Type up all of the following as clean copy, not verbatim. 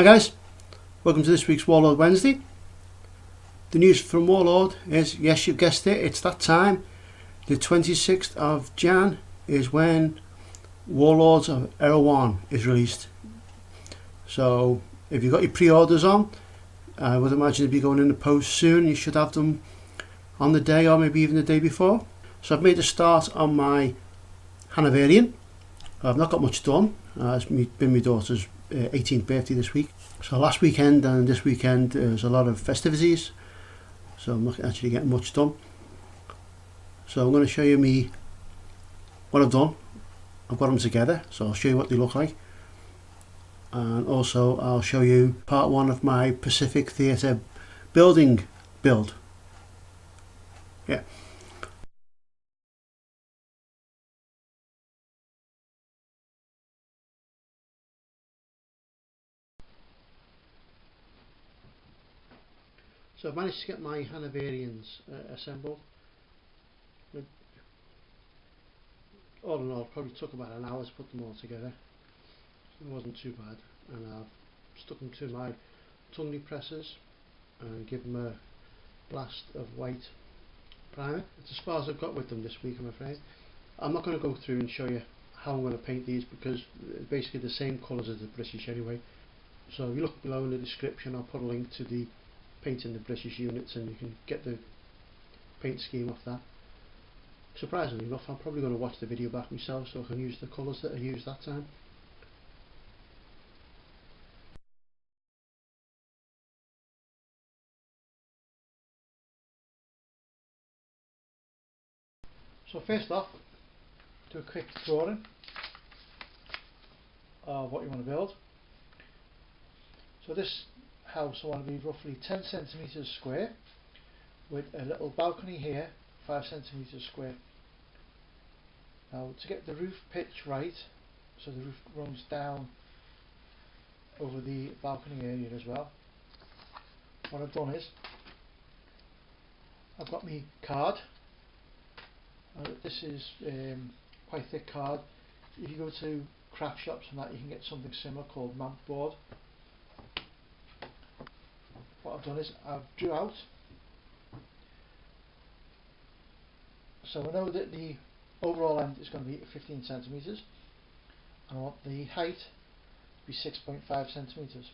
Hi guys, welcome to this week's Warlord Wednesday. The news from Warlord is, yes, you've guessed it, it's that time. The 26th of Jan is when Warlords of Era 1 is released. So if you've got your pre-orders on, I would imagine it'll be going in the post soon. You should have them on the day or maybe even the day before. So I've made a start on my Hanoverian. I've not got much done. It's been my daughter's 18th birthday this week. So last weekend and this weekend there's a lot of festivities, so I'm not actually getting much done. So I'm going to show you what I've done. I've got them together, so I'll show you what they look like, and also I'll show you part one of my Pacific Theatre building build. Yeah. So I've managed to get my Hanoverians assembled. All in all, it probably took about an hour to put them all together. It wasn't too bad, and I've stuck them to my tunneling presses and give them a blast of white primer. It's as far as I've got with them this week, I'm afraid. I'm not going to go through and show you how I'm going to paint these because they're basically the same colours as the British anyway. So if you look below in the description, I'll put a link to the painting the British units and you can get the paint scheme off that. Surprisingly enough, I'm probably going to watch the video back myself so I can use the colours that I used that time. So first off, do a quick drawing of what you want to build. So this house I want to be roughly 10 centimetres square with a little balcony here, 5 centimetres square. Now to get the roof pitch right, so the roof runs down over the balcony area as well, what I've done is I've got my card. This is quite thick card. If you go to craft shops and that, you can get something similar called mount board. What I've done is I've drew out, so I know that the overall length is going to be 15 centimetres and I want the height to be 6.5 centimetres.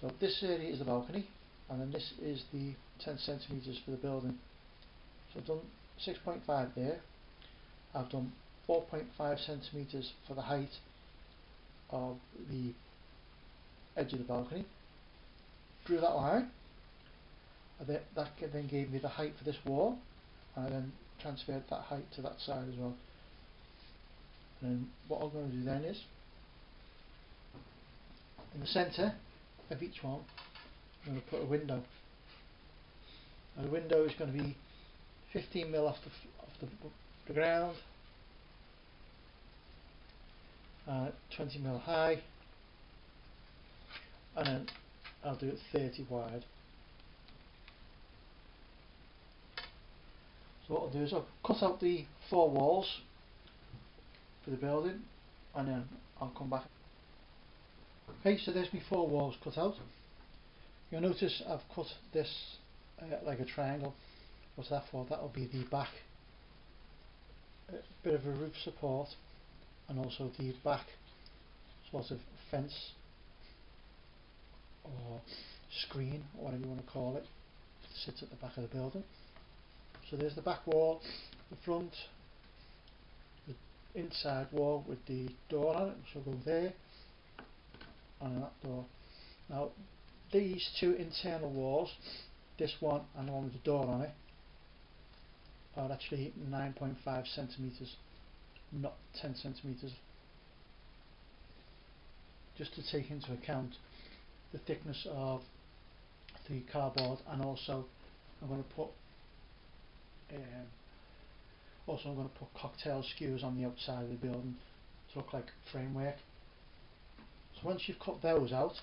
So this area is the balcony and then this is the 10 centimetres for the building. So I've done 6.5 there. I've done 4.5 centimetres for the height of the edge of the balcony. Drew that line, and that then gave me the height for this wall, and I then transferred that height to that side as well. And then what I'm going to do then is, in the centre of each one, I'm going to put a window. Now the window is going to be 15mm off the ground, 20mm high, and then I'll do it 30 wide. So what I'll do is I'll cut out the 4 walls for the building and then I'll come back. Okay, so there's my 4 walls cut out. You'll notice I've cut this like a triangle. What's that for? That'll be the back, a bit of a roof support, and also the back sort of fence or screen, or whatever you want to call it, that sits at the back of the building. So there's the back wall, the front, the inside wall with the door on it, which will go there, and that door. Now these 2 internal walls, this one and the one with the door on it, are actually 9.5 centimetres, not 10 centimetres. Just to take into account the thickness of the cardboard, and also I'm going to put cocktail skewers on the outside of the building to look like framework. So once you've cut those out,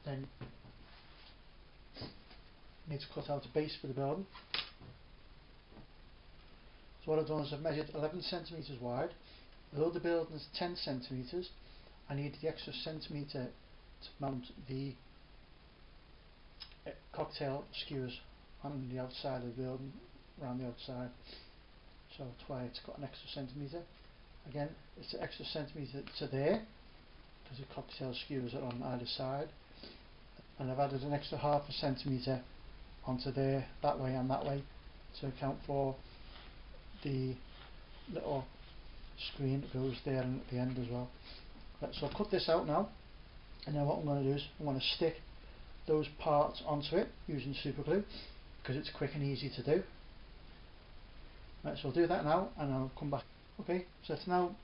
then you need to cut out a base for the building. So what I've done is I've measured 11 centimetres wide. Although the building is 10 centimetres, I need the extra centimetre to mount the cocktail skewers on the outside of the building, around the outside. So that's why it's got an extra centimetre. Again, it's an extra centimetre to there because the cocktail skewers are on either side, and I've added an extra half a centimetre onto there, that way and that way, to account for the little screen that goes there and at the end as well. Right, so I'll cut this out now, and now what I'm going to do is I'm going to stick those parts onto it using super glue because it's quick and easy to do. Right, so I'll do that now and I'll come back. Okay, so it's now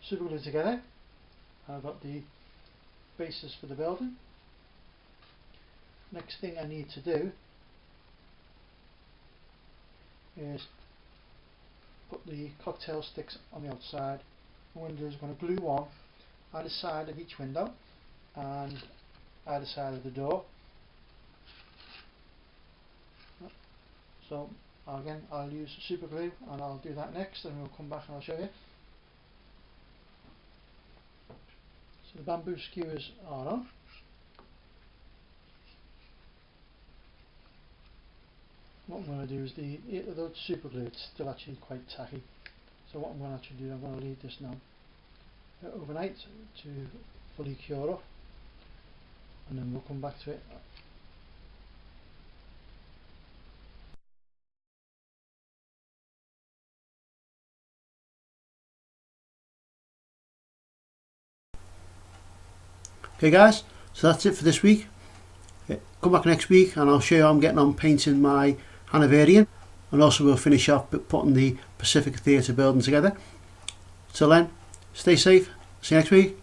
super glued together. I've got the bases for the building. Next thing I need to do is put the cocktail sticks on the outside. What I'm going to do is I'm going to glue one either side of each window and either side of the door. So again, I'll use super glue and I'll do that next, and we'll come back and I'll show you. So the bamboo skewers are on. What I'm going to do is the super glue, it's still actually quite tacky. So what I'm going to actually do, I'm going to leave this now overnight to fully cure up, and then we'll come back to it. Okay guys, so that's it for this week. Come back next week and I'll show you how I'm getting on painting my Hanoverian, and also we'll finish off putting the Pacific Theatre building together. Till then, stay safe, see you next week.